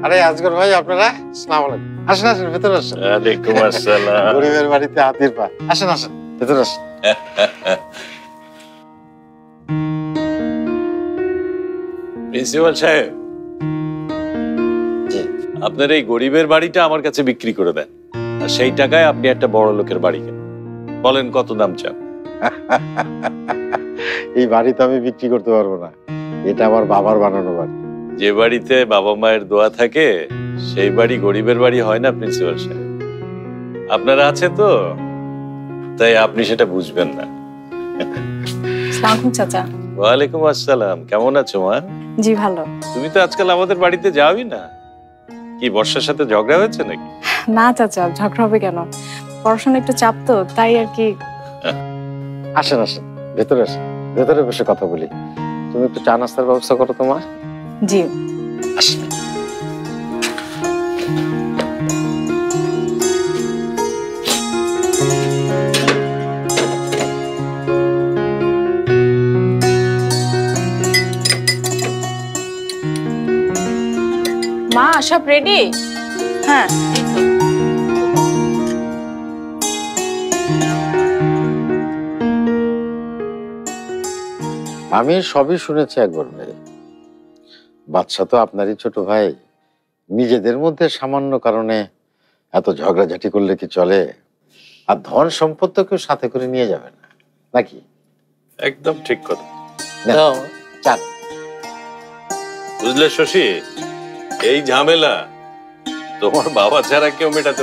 আরে আজগর ভাই, আপনারা আসসালামু আলাইকুম। আসেন আসেন, ভেতরে আসেন। ওয়ালাইকুম আসসালাম। গরিবের বাড়িতে হাতির পা। আসেন আসেন, ভেতরে আসেন। প্রিন্সিপাল সাহেব, আপনার এই গরিবের বাড়িটা আমার কাছে বিক্রি করে দেন, আর সেই টাকায় আপনি একটা বড় লোকের বাড়ি কেনেন। বলেন কত দাম চান? এই বাড়ি তো আমি বিক্রি করতে পারবো না, এটা আমার বাবার বানানো বাড়ি। যে বাড়িতে বাবা মায়ের দোয়া থাকে সেই বাড়ি গরিবের বাড়ি হয় না প্রিন্সিপাল সাহেব। আপনারা আছে তো, তাই আপনি সেটা বুঝবেন না। সালাম চাচা। ওয়ালাইকুম আসসালাম। কেমন আছো মা? জি ভালো। তুমি তো আজকাল আমাদের বাড়িতে যাওই না, কি বর্ষার সাথে ঝগড়া হয়েছে নাকি? না চাচা, ঝগড়া হবে কেন? পড়াশোনা একটু চাপ তো, তাই আর কি। আসেন আসেন, ভেতরে আসেন, ভেতরে বসে কথা বলি। তুমি একটু চা নাস্তার ব্যবস্থা করো তোমার। জি। আসেন। মা সব রেডি? হ্যাঁ। আমি সবই শুনেছি একবার ভাই। বাদশা তো আপনারই ছোট ভাই। নিজেদের মধ্যে সামান্য কারণে এত ঝগড়াঝাটি করলে কি চলে? আর ধন সম্পদ তো কেউ সাথে করে নিয়ে যাবে না, নাকি? একদম ঠিক কথা। নাও, চান। বুঝলে শশী, এই ঝামেলা তোমার বাবা ছাড়া কেউ মেটাতে